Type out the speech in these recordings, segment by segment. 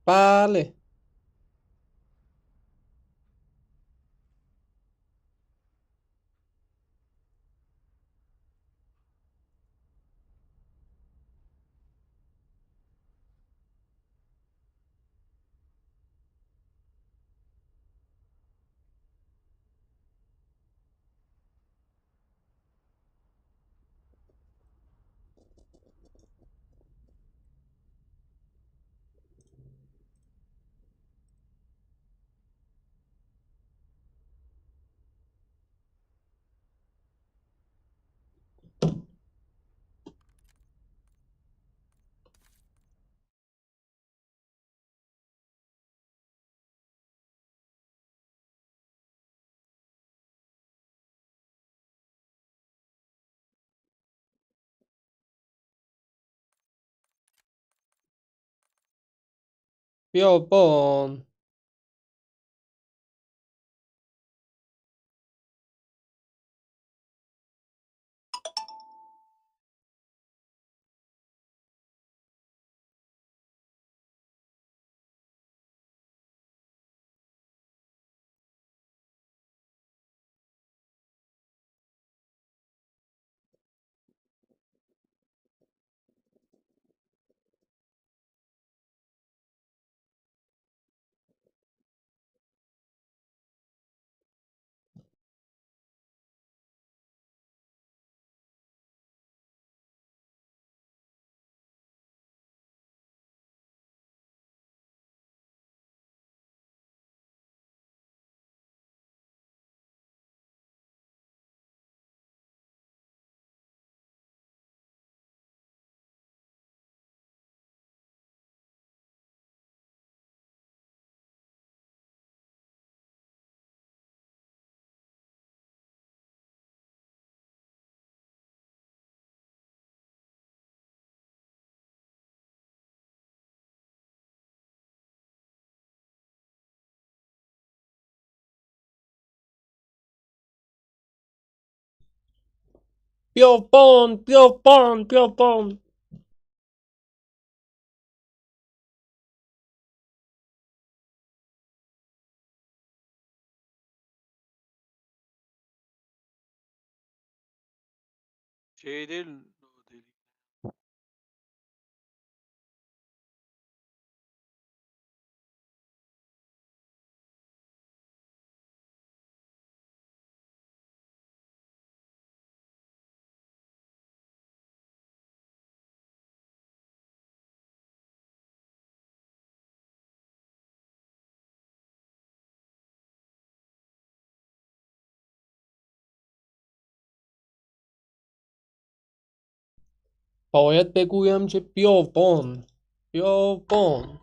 بله. بیابان. بیابان بیابان بیابان. Şey değil. O değil. باید بگویم که بیابان بیابان.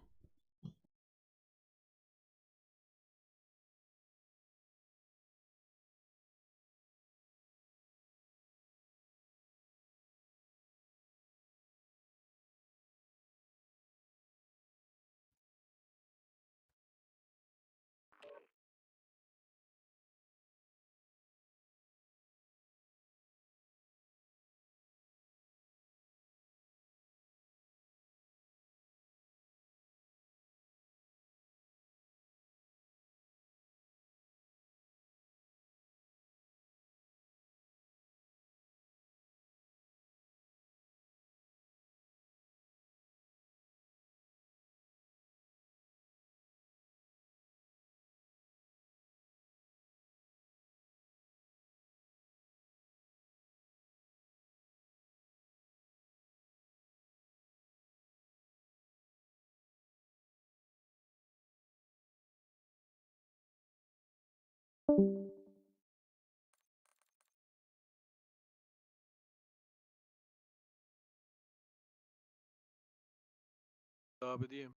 Abi diyeyim.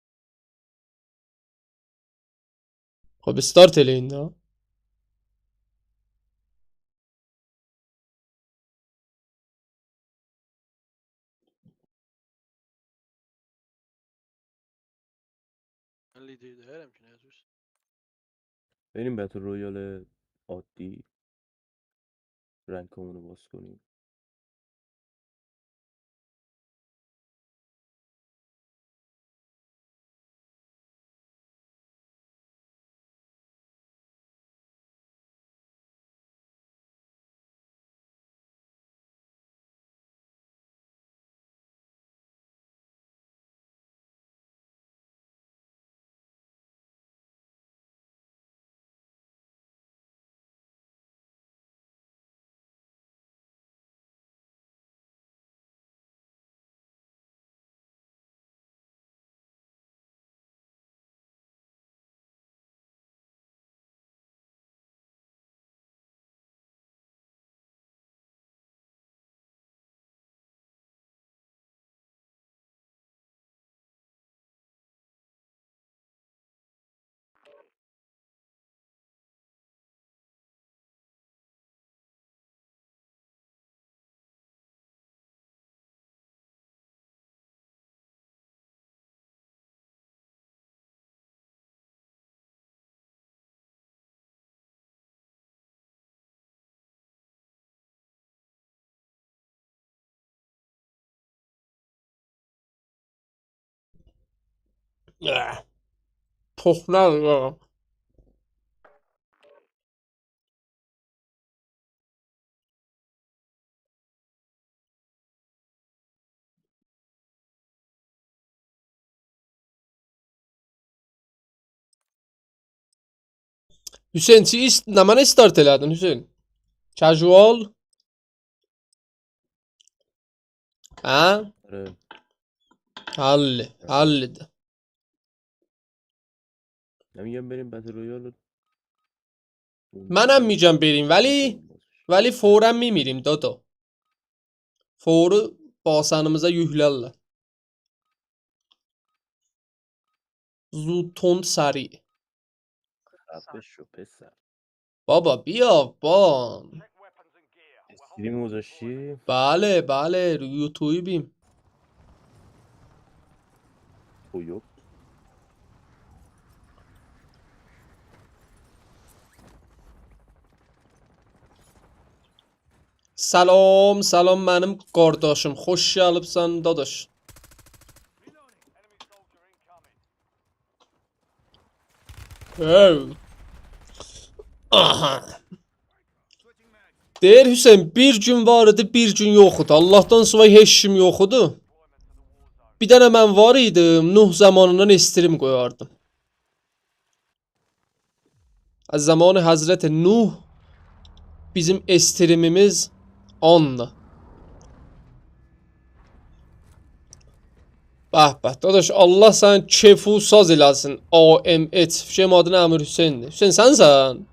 خب استارت لین ده. من لیدر دارم که نه توش. بریم بتل رویال عادی رنگمون رو باز کنیم. Toxlar ya. Hüseyn, nə mənə start elədin Hüseyn? Casual? Hə? آره Halli. نمیگم بریم بتل رویال. منم میگم بریم ولی فورا میمیریم دادا. Foru basanımıza yüklərlər. Zuton sari. خفه شو پسر. Baba بیابان. استریم گذاشتی؟ بله روی یوتیوبیم. تویوب. Salam mənim qardaşım. Xoş gəlibsən dadaş. Aha. Deyir Hüseyn, bir gün var idi, bir gün yox idi. Allahdan sonra heç kim yox idi. Bir dənə mən var idim, Nuh zamanından estirim qoyardım. Az zamanı Hazreti Nuh bizim estirimimiz ondu. Bəh, dadaş, Allah sən kefu saz eləsin. AMH. Fişəm adını Əmir Hüseyndir. Hüseyn sənsən?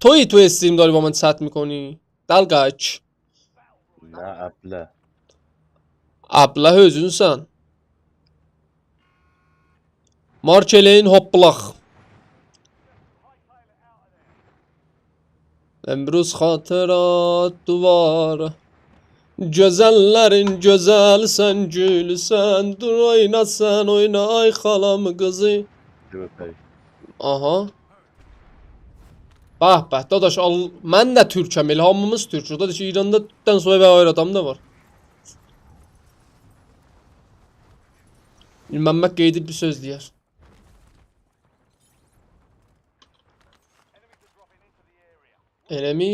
نه تو استریم داری با من چت میکنی؟ دلقک نه ابله. Ablah özünsən. Markeleyin hopplaq. Emruz xatırat duvar. Gözəllərin gözəlsən, gülsən. Dur oyna sən, oyna ay xalam qızı. چه بپری. Aha. Bəh, dadaş, mən də türkəm, elə hamımız türküz. Dadaş, İranda tütdən soy və ayrı adam da var. Bilməmək qeydib bir söz deyər. Enemy.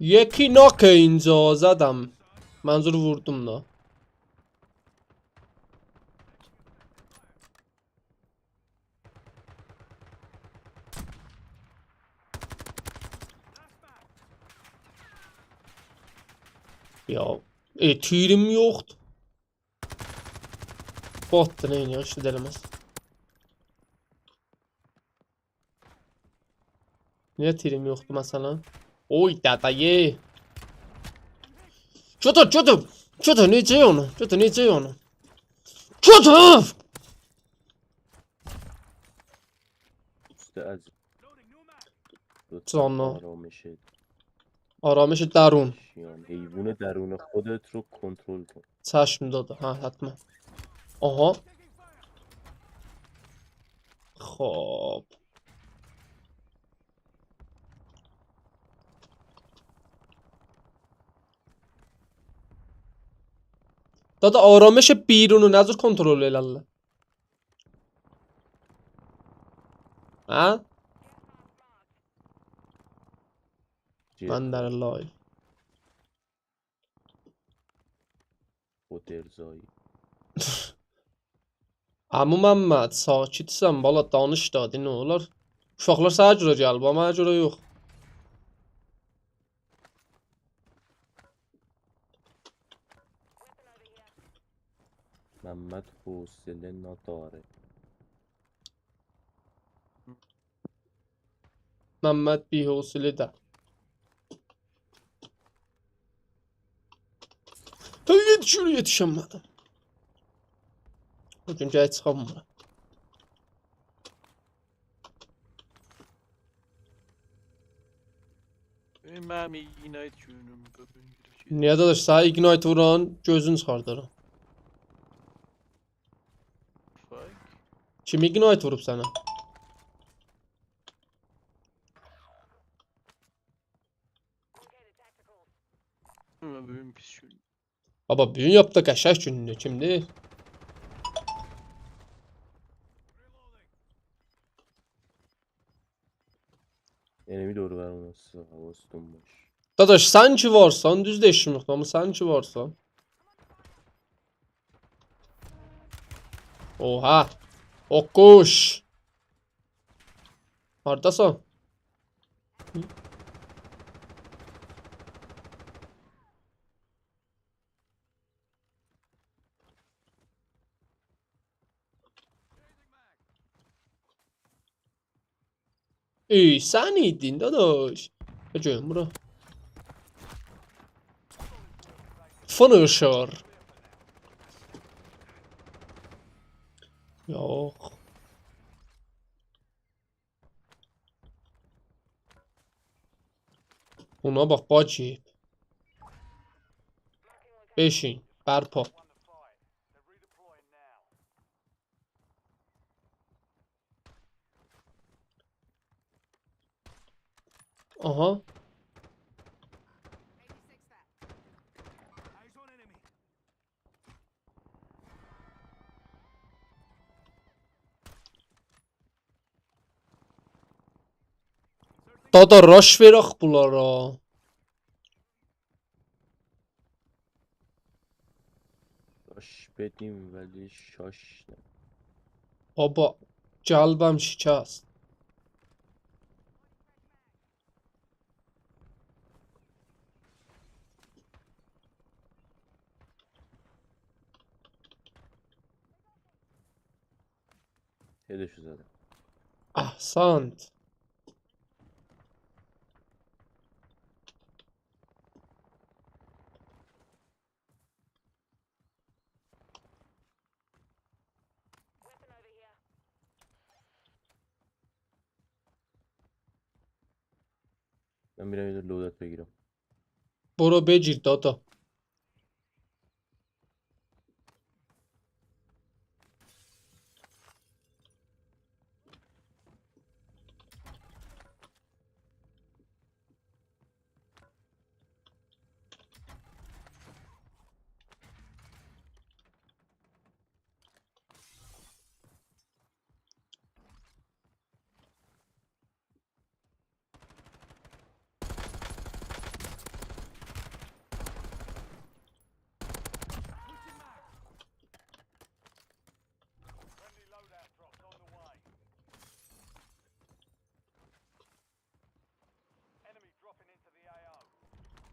یکی ناک اینجا زدم. منظور vurdum da. Ya tirim yoxdur. Botdur neyin ya, işte deləməz. Niyə tirim yoxdur məsələn? Oy dədəyi. Götür, necə onu? Götür! دوست عزیز. لطفاً جانا. آرامش آرامش درون. حیوان درون خودت رو کنترل کن. چشم داده ها حتما. آها. خب داده آرامش بیرونو نذار کنترل elərlər. Ha? Mən də live. O derzایی. Əmu Məmməd, sakitsən bala, danış da, nə olar? Uşaqlar sənə görə gəlib, amma mənə görə yox. محمد حوصله نداره. Məmməd bihousilədə. Yetişəmədim. Bugün gəl çıxamıram. این من اینایت جونم ببین idi. Niye dadaş sana ignite vuran gözün çıxardaram. Fuck. Kim ignite vurub sənə? Ama benim pis şu. Baba büyün yaptı qəşəng gününü kimdi? Enemi doğru vermesi havası donmuş. Dadaş sən ki varsan düz deşim yoxdur amma sən ki varsan. Oha. Okuş. Hardasan? Ey sen idin dadaş. Hocam bura. Finisher. Yok. Buna bak bacı. Beşin. Berpa. Aha. Dada rush verək bunlara. Şaş bedim veli şaş ne? Baba gəlbəm şikəst. Hele şu zaten. Əhsant. Ben bir evde loadout giriyorum. Bura becir dada.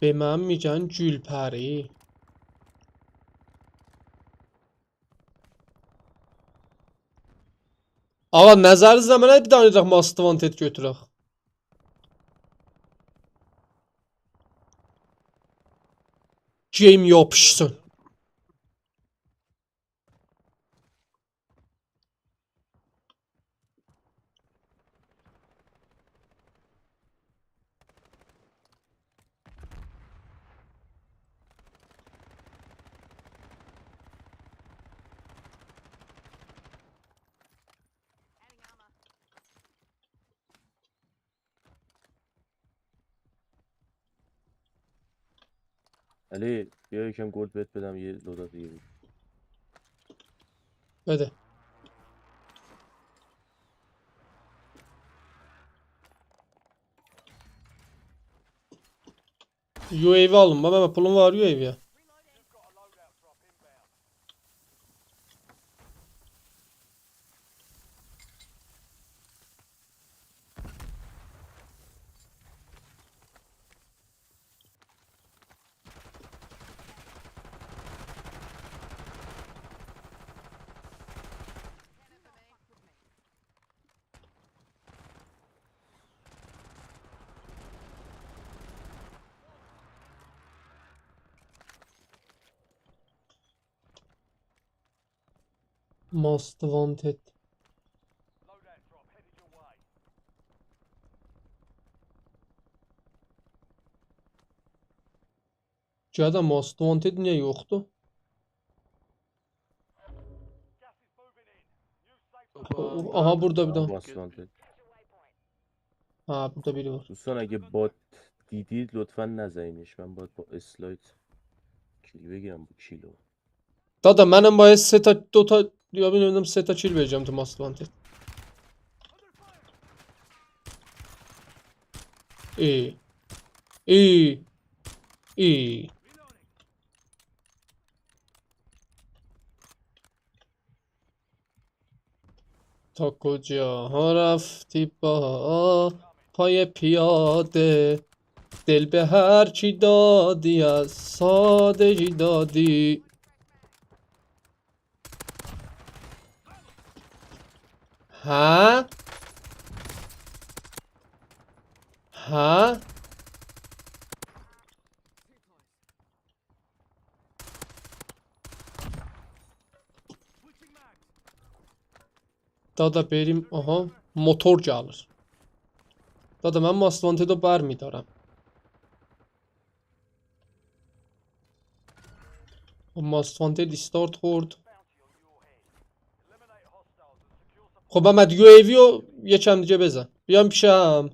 Be mən میگن Gülpəri. Ağa nəzərinizlə mənə bir dənə ancaq Most Wanted götürək. Game yapışsın. Ali bir yekəm gold bet bedem yer loadout gireyim. Bədə. UAV alın. Mənim pulum var UAV-yə. Most Wanted. Ya da Most Wanted niyə yoxdur? Aha burada bir daha. Baslandı. Ha burada biri var. دوستان اگه بات دیدید لطفا نزنینش. من باید با اسلاید کیل بگیرم با کیلو. Dada mənəm باید سه تا دو تا یا bilmirəm سه تا kill verəcəm to Most Wanted. İyi. İyi. İyi. تا کجاها رفتی با پای پیاده دل به هر چی دادی از سادگی دادی ها ها Dada بریم aha motor gəlir. Dada mən Most Wanted-o برمیدارم. O Most Wanted استارت خورد. خب محمد UAV رو یکم دیگه بزن. بیام پیشم.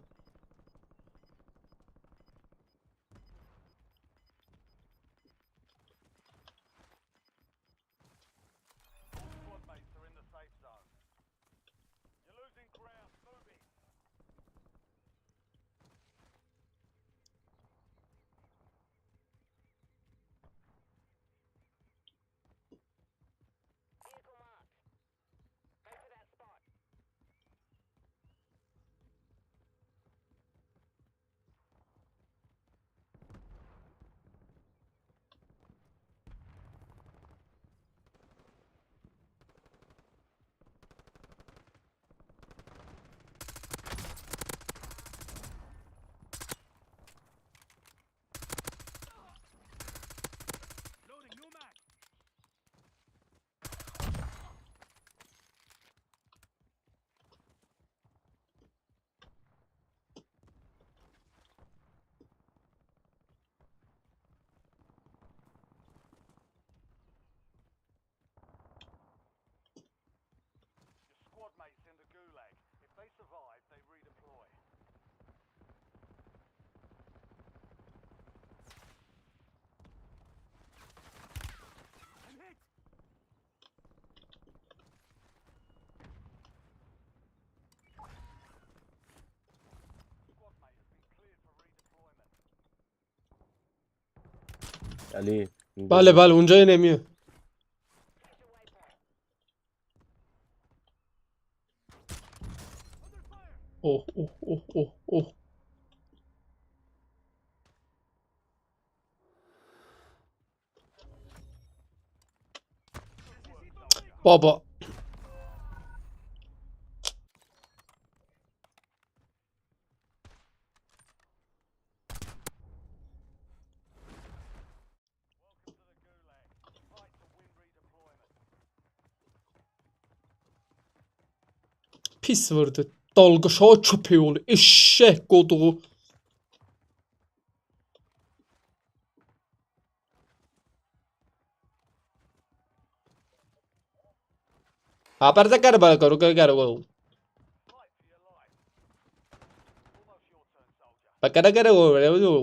علی بله بله اونجا نمیه. اوه اوه اوه اوه اوه. بابا pis vurdu. Dalqışağı köpək oğlu. Eşşək qoduğu. Haberdə qəribə qəribə. Bakara qəribə.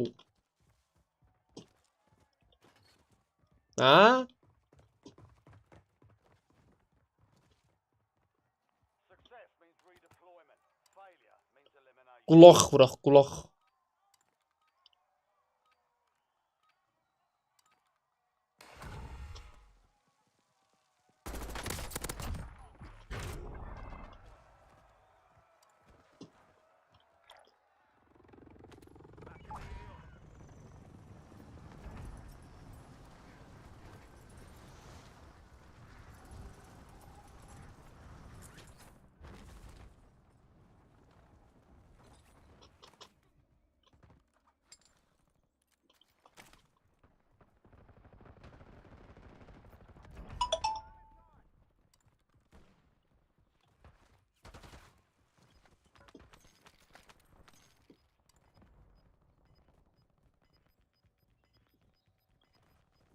Ha? Qulaq vuraq, qulaq.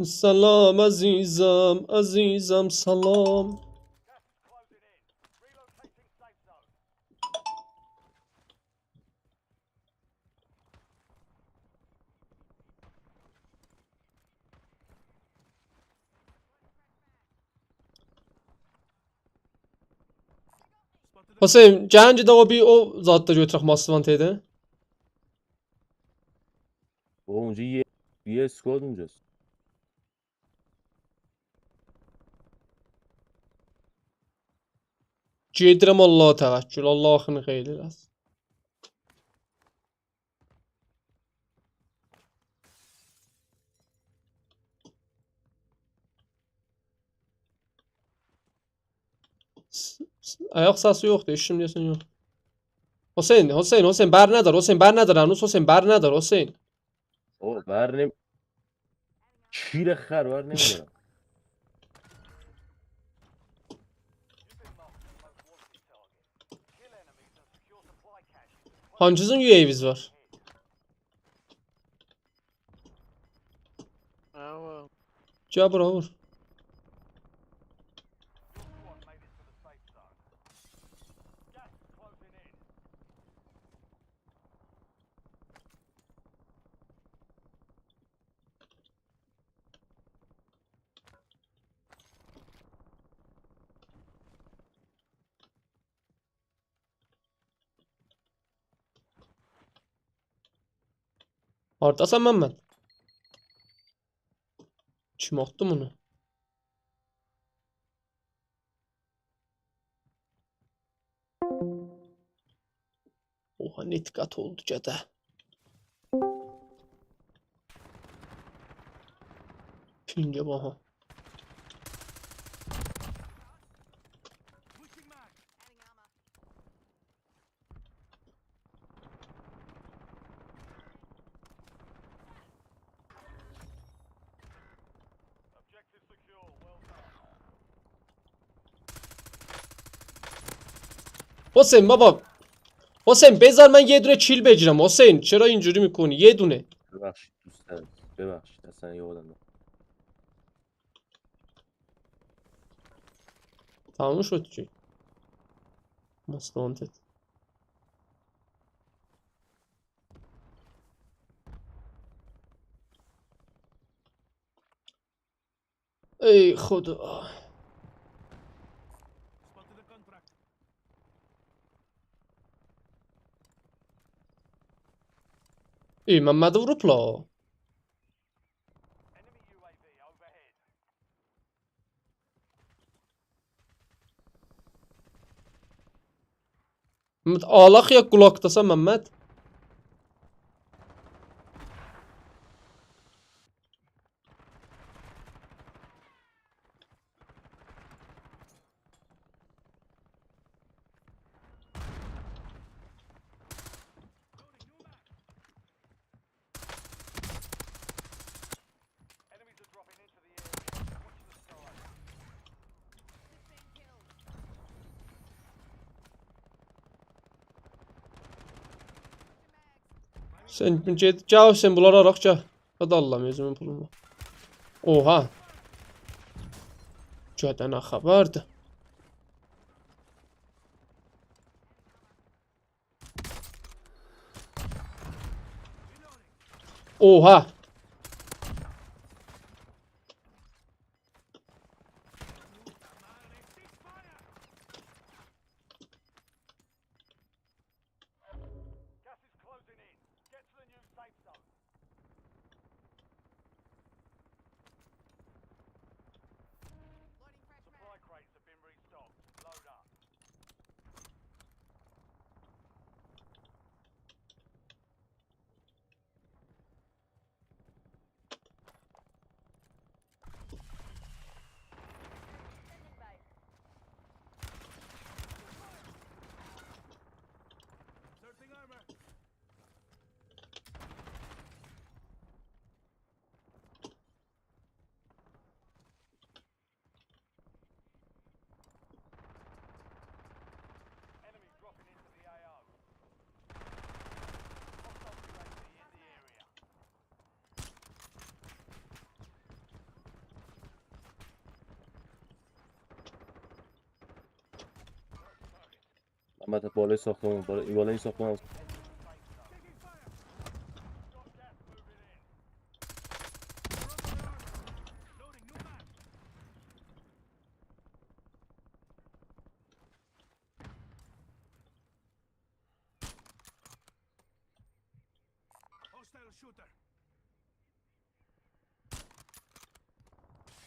سلام عزیزم عزیزم سلام. Hüseyin, gəlinci də o bir o zadda götürək Massivan T'də. O اونجا یه اسکواد اونجاست. Gedirəm Allaha təvəkkül. Allah axını xeyir eləsin. Ayaq səsi yoxdur, eşim deyəsən yox. Hüseyn, bər nədir? Hüseyn, bər nədir? Hənuz Hüseyn, bər nədir? Hüseyn. او بر نمی کیر خر بر نمیدارم. Hancızın UAV'miz var? Ama Gəl bura vur. Hardasan Məmməd? Kim atdı bunu? Oha, ne diqqət oldu gədə. Pingə baxa. Hüseyin baba. Hüseyin بذار من یه دونه کیل بگیرم. حسین چرا اینجوری میکنی؟ یه دونه. ببخشید دوستان، ببخشید اصلا یادم نه. تموم شد چی؟ مستانتت. ای خدا. ای Məmmədi vurublar. Məmməd alaq ya qulaqdasan Məmməd? Sen get, gəl sen bunları araq gəl. Hadi Allah'ım özümün pulum var. Oha. Gədə nə xəbərdir? Oha. محمد بالای ساختمون بالای این ساختمون هم.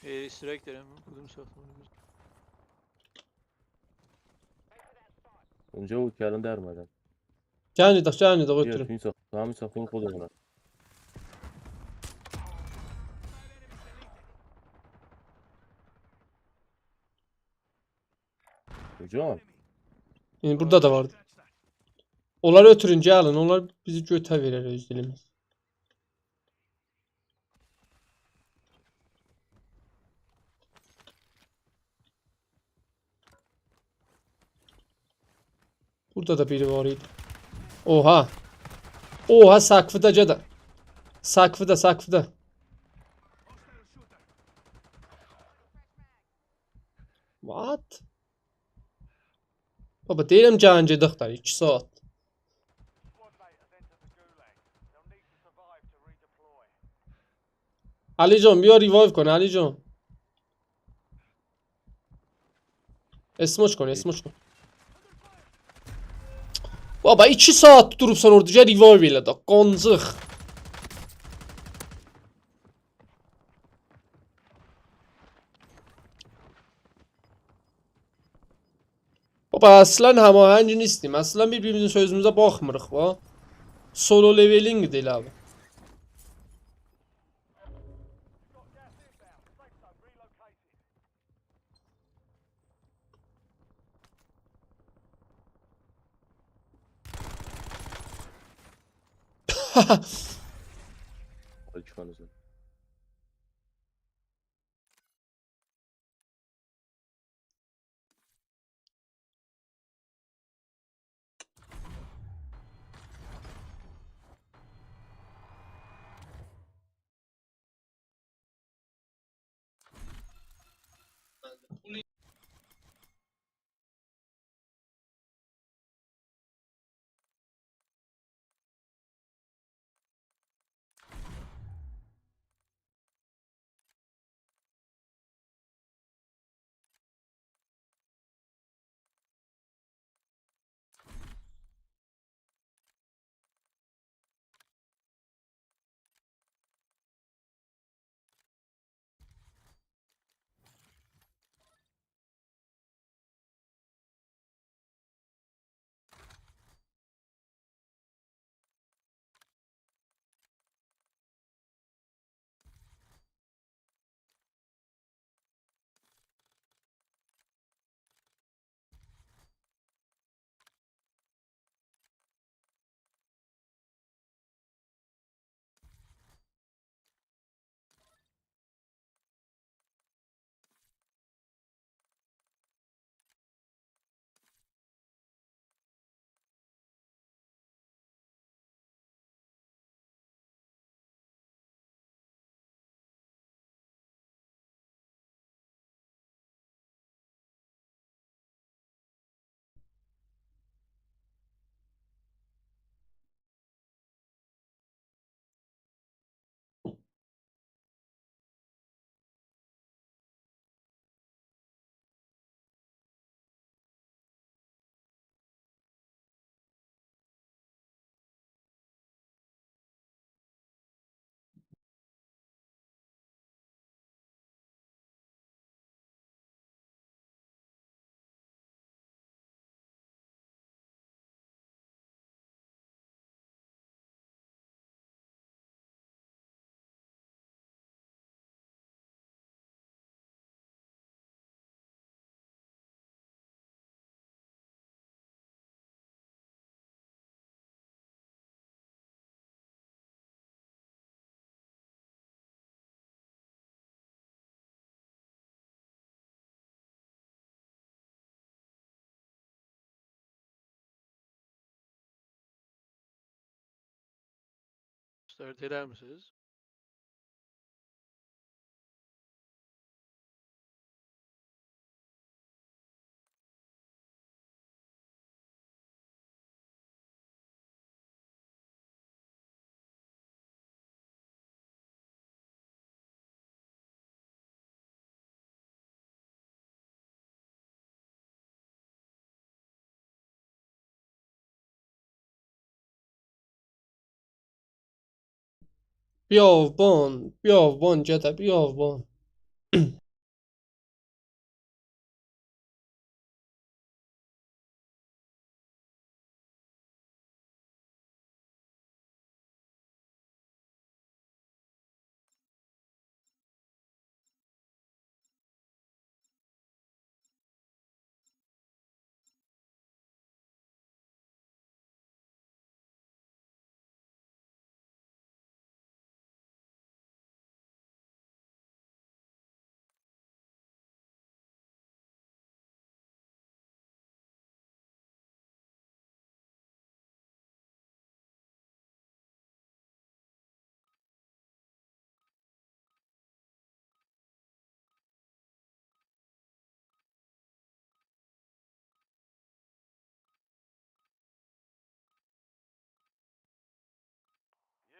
استرایک دارم کدوم ساختمونه بود؟ اونجا بود که الان در اومدم. Gəlin بیا تو götürün. این ساختمون، تو همین ساختمون خودمونه. کجا؟ Yəni burada da vardı. Onları ötürün, gəlin. Onlar bizi götə verər öz dilimiz. Burada da biri var idi. Oha. Oha, sakfıda cada. Sakfıda, sakfıda. What? Baba deyirəm gəncədək da 2 saat. Alican bیا ریوایو کن Alican. Esmoç kن esmoç kن. Baba 2 saat durubsan orada gəl revive elə də. Qoncıq. Baba əslən həmahəng نیستیم. Əslən bir-birimizin sözümüzə baxmırıq va. Solo leveling deyil abi. Alçıkanızı. Start eder misiniz? بیابان بیابان جده بیابان.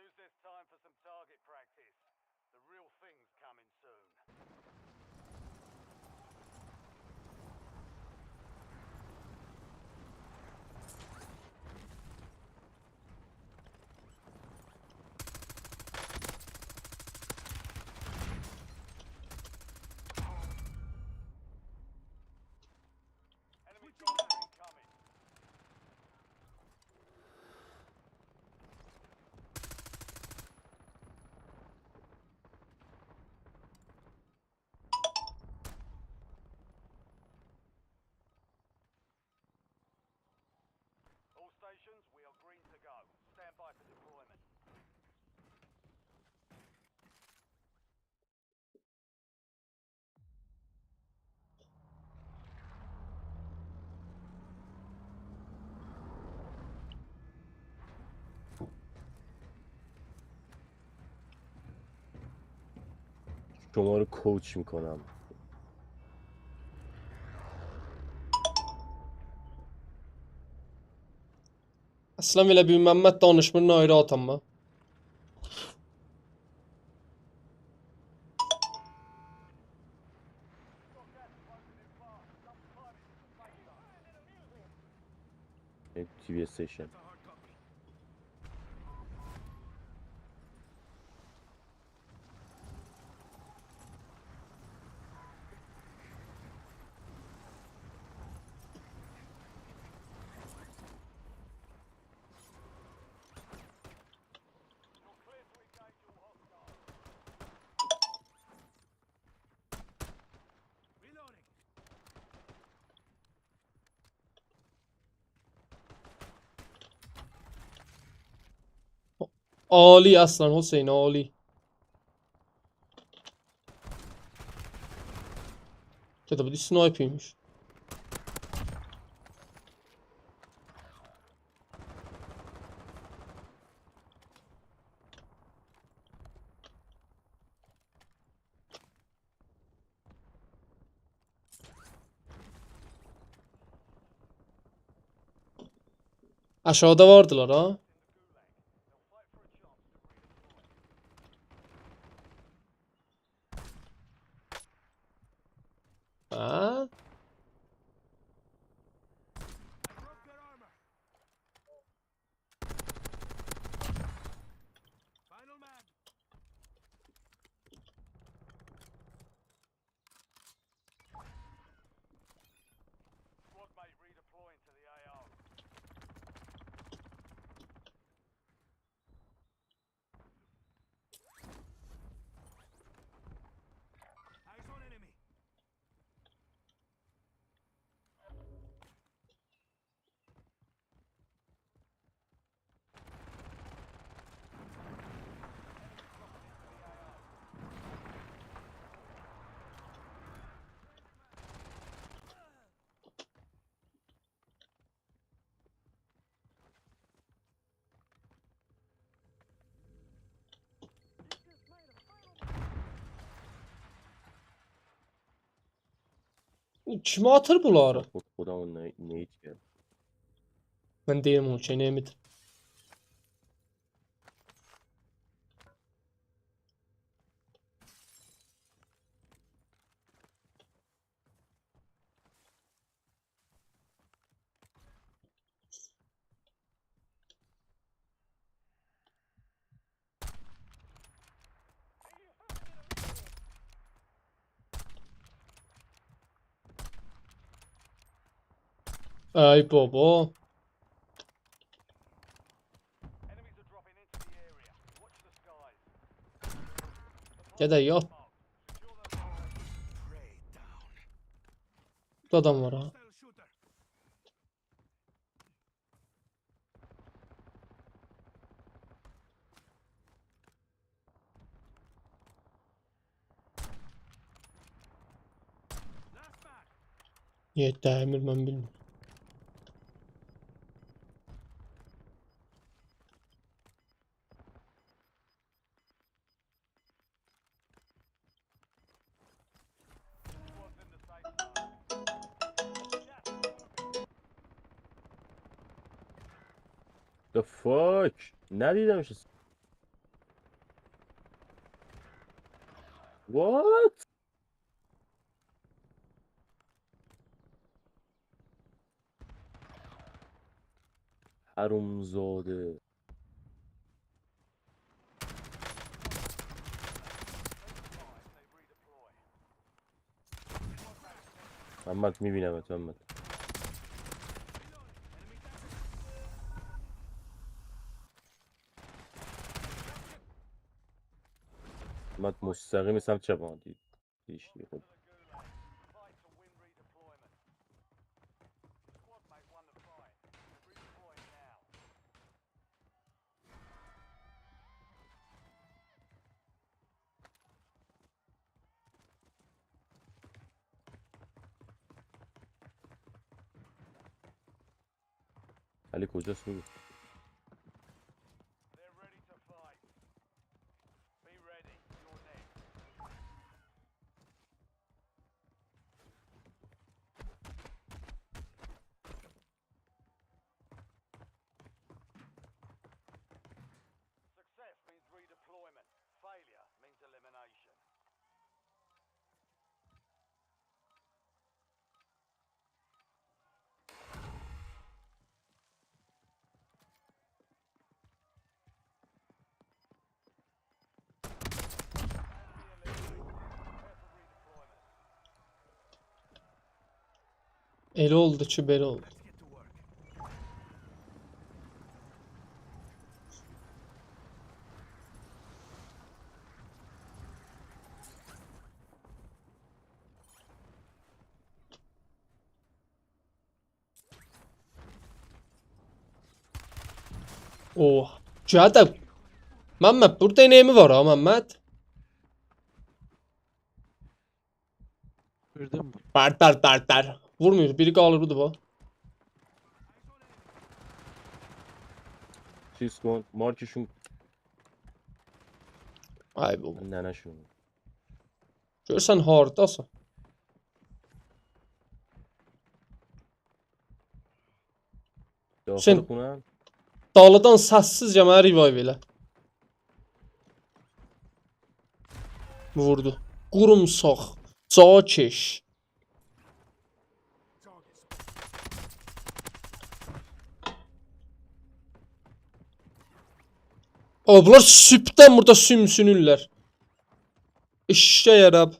Use this time for some target practice. The real thing's coming soon. Enemy soldier incoming. All stations, we are green to go. Stand by for deployment. شما رو کوچ میکنم. Aslan elə bir Məmməd danışmır ayrı atanma. TV station. You're clear to engage all hostiles. Reloading. Ali Aslan Hüseyin Ali. Ya da bu sniper'ymiş. Aşağıda vardılar ha. Ha? Broke their armor. Final man. Squad mate redeploying to the AO. Eyes on enemy. Kimə atır bunları? خودمون نیت کرد. Mən deyirəm o şey neyimidir. Ay baba. Enemies are dropping into the area. Watch the skies. Gedək yat. Secure those areas. Prey down. Burada adam var ha. Hostile shooter. Last man. Niyə dəmir mən bilmirəm. Squad's in the safe zone. Gas is moving. The fuck? ندیدم işte. What? حرومزاده. They redeploy. محمد میبینم محمد. محمد مستقیم سمت چپ دید. خب. Fight to win redeployment. Squad mate won the fight. Redeploying now. علی کجاست میگه؟ They're ready to fight. Be ready. You're next. Success means redeployment. Failure means elimination. Elə oldu ki, belə oldu. Let's get to work. Oh. Cədəb. Məmməd, burada neyimi var ha Məmməd? Gördün mü? Bər. Vurmuyor. Biri qalır budur bax. Siskon, Markişun, Ay baba. nənə şunu. Görsən hardasan? Daxil Sen- xuna. Dağlıdan səssizcə mənə revive elə. Vurdu. Qurumsaq. Cakeş. Aa, bunlar sübdən burada sümsünürlər. İşə yarab.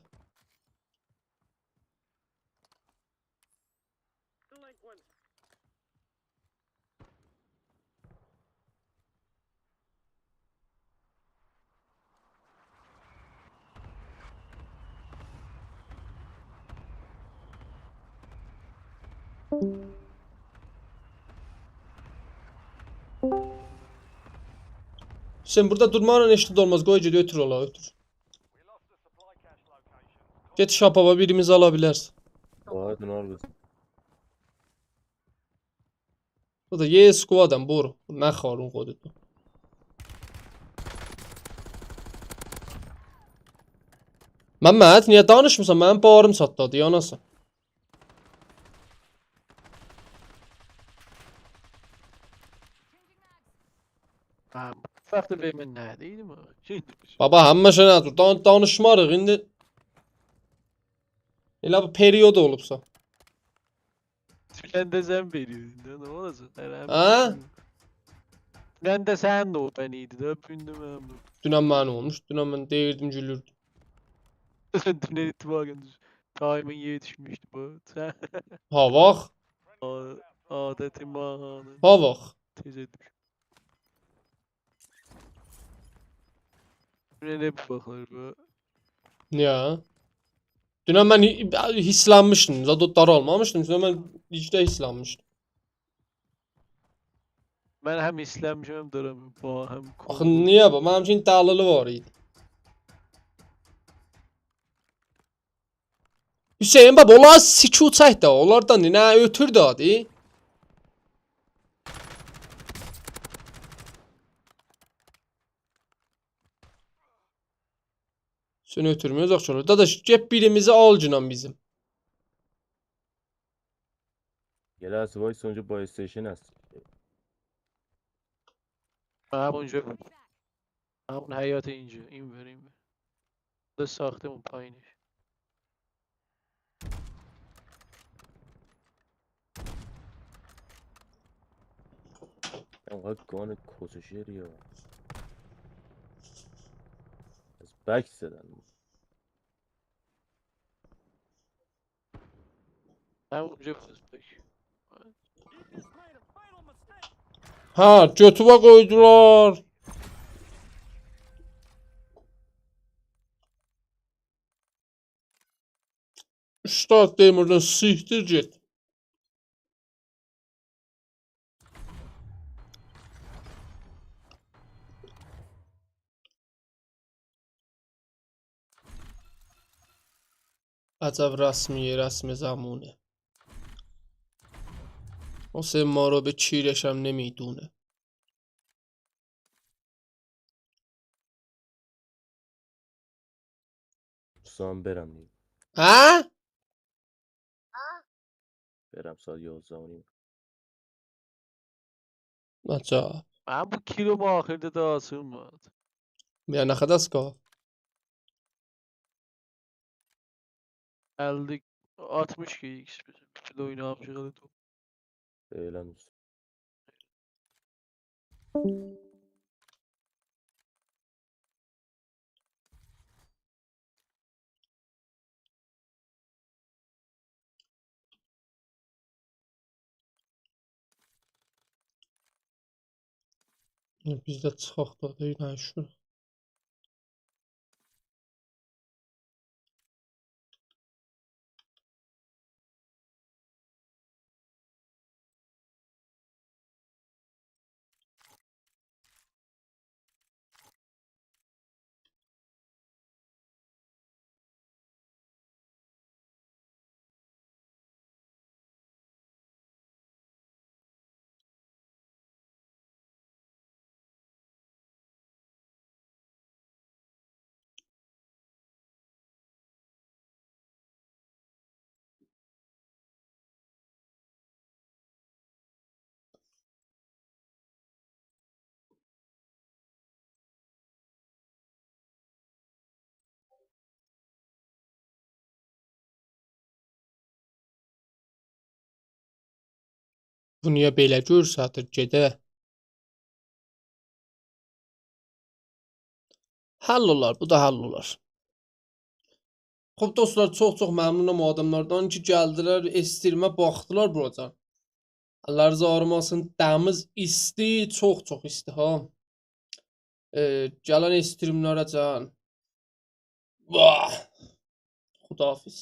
Sen burada durmağına eşit olmaz. Qoy ged ötür ola ötür. We lost the supply cache location. Get şapaba birimizi alabilirsin. Aydın arqız. Bu da ye squad'ım bur. Nə xarun qodu. Məmməd, niyə danışmırsan? Mənim bağrım çatladı, yanasan. Ha, farklı benim neredeydim o? Şimdi Baba, həmmə şey nədir? Danışmarıq indi. Elə bu periyod olubsa. Tülen de sen veriyordun da ne olacak? Ha? Tülen de sen de o beniydi de öpündüm ben bu. Dünən mənim olmuş. Dünən mən deyirdim, gülürdüm. Tülen itibaren Time'ın yeri düşmüştü bu. Sen Ha, bax. Adetimanın Ha vaxt. tez etmiş. Ne bir bakılır bu? Ya. Dünən mən hisslanmışdım. Zada daralmamışdım. Sonra mən ligdə hisslanmışdım. Ben hem İslamcı hem duramıyorum. Bu hem Axı Kongo. niyə bu? Mənim üçün iddialılı var idi. Hüseyin baba, onlar siku çəkdə. Onlardan nə ötür də adı? Seni ötürmüyoruz akşamlar. Dadaş cep birimizi al cinan bizim. Gel az vay sonucu Boy Station هست. همونجا همون حیات اینجا این بریم ده ساختمون پایینش انقدر گان کسوشری ها از بک زدن. همونجا بس بک Ha götüme koydular. Üstad Demir'den siktir git. عجب رسم زمونه. حسین ما رو به چیرش هم نمیدونه. سام برم دیگه. ها؟ برم ساعت 11:30. عجب. من bu kilo mu ahirde dağıtılmadı. Ya ne kadar ska? 50 60 kx bizim. Kilo oynamışız hadi top. Eğlen olsun. Bizde çıxaq da deyil şu. Bu niyə belə görsətir gedə? Həll olar, bu da həll olar. Xoş dostlar, çox məmnunam o adamlardan ki, gəldilər, estirmə baxdılar buracan. Əlləriniz ağrımasın, dəmiz isti, çox isti ha. Gələn estirmlərə can. Vah! Xudahafiz.